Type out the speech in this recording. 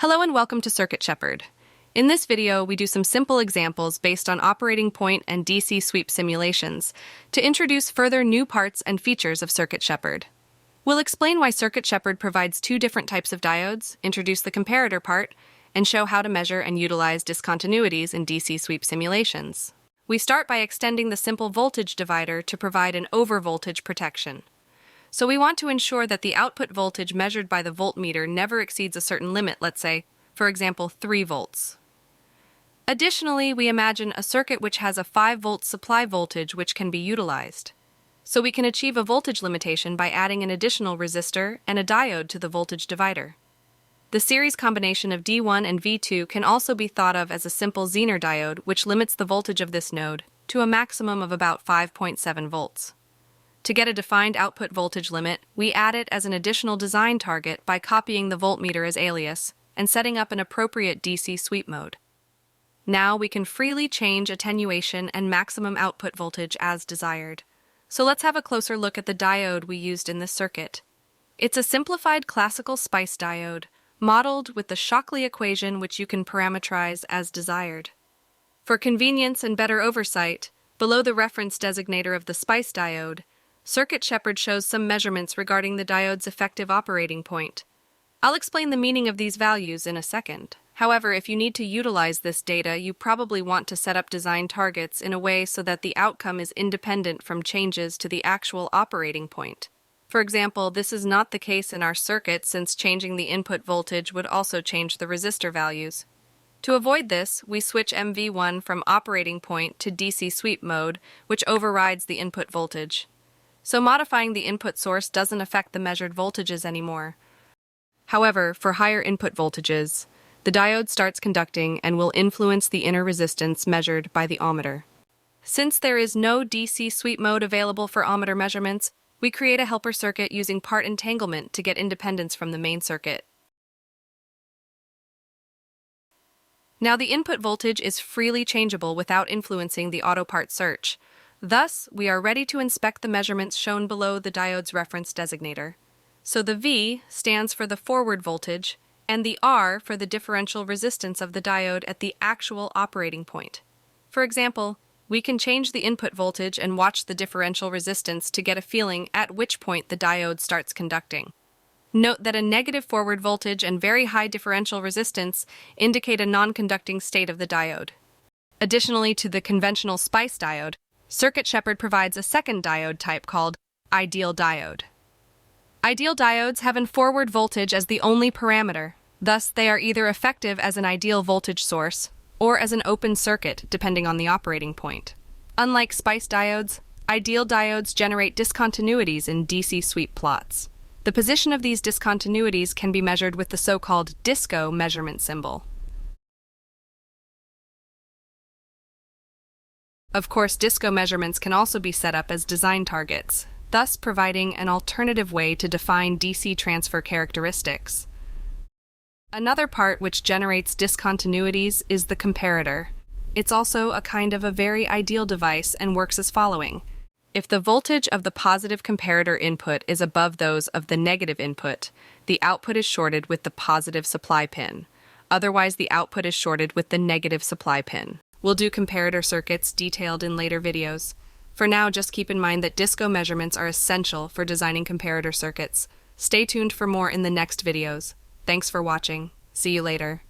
Hello and welcome to CircuitShepherd. In this video, we do some simple examples based on operating point and DC sweep simulations to introduce further new parts and features of CircuitShepherd. We'll explain why CircuitShepherd provides two different types of diodes, introduce the comparator part, and show how to measure and utilize discontinuities in DC sweep simulations. We start by extending the simple voltage divider to provide an overvoltage protection. So we want to ensure that the output voltage measured by the voltmeter never exceeds a certain limit, let's say, for example, 3 volts. Additionally, we imagine a circuit which has a 5-volt supply voltage which can be utilized. So we can achieve a voltage limitation by adding an additional resistor and a diode to the voltage divider. The series combination of D1 and V2 can also be thought of as a simple Zener diode which limits the voltage of this node to a maximum of about 5.7 volts. To get a defined output voltage limit, we add it as an additional design target by copying the voltmeter as alias and setting up an appropriate DC sweep mode. Now we can freely change attenuation and maximum output voltage as desired. So let's have a closer look at the diode we used in this circuit. It's a simplified classical spice diode, modeled with the Shockley equation which you can parameterize as desired. For convenience and better oversight, below the reference designator of the spice diode, CircuitShepherd shows some measurements regarding the diode's effective operating point. I'll explain the meaning of these values in a second. However, if you need to utilize this data, you probably want to set up design targets in a way so that the outcome is independent from changes to the actual operating point. For example, this is not the case in our circuit since changing the input voltage would also change the resistor values. To avoid this, we switch MV1 from operating point to DC sweep mode, which overrides the input voltage. So modifying the input source doesn't affect the measured voltages anymore. However, for higher input voltages, the diode starts conducting and will influence the inner resistance measured by the ohmmeter. Since there is no DC sweep mode available for ohmmeter measurements, we create a helper circuit using part entanglement to get independence from the main circuit. Now the input voltage is freely changeable without influencing the auto part search. Thus, we are ready to inspect the measurements shown below the diode's reference designator. So the V stands for the forward voltage, and the R for the differential resistance of the diode at the actual operating point. For example, we can change the input voltage and watch the differential resistance to get a feeling at which point the diode starts conducting. Note that a negative forward voltage and very high differential resistance indicate a non-conducting state of the diode. Additionally to the conventional spice diode, CircuitShepherd provides a second diode type called ideal diode. Ideal diodes have a forward voltage as the only parameter. Thus, they are either effective as an ideal voltage source or as an open circuit, depending on the operating point. Unlike spice diodes, ideal diodes generate discontinuities in DC sweep plots. The position of these discontinuities can be measured with the so-called disco measurement symbol. Of course, disco measurements can also be set up as design targets, thus providing an alternative way to define DC transfer characteristics. Another part which generates discontinuities is the comparator. It's also a kind of a very ideal device and works as following. If the voltage of the positive comparator input is above those of the negative input, the output is shorted with the positive supply pin. Otherwise, the output is shorted with the negative supply pin. We'll do comparator circuits detailed in later videos. For now, just keep in mind that disco measurements are essential for designing comparator circuits. Stay tuned for more in the next videos. Thanks for watching. See you later.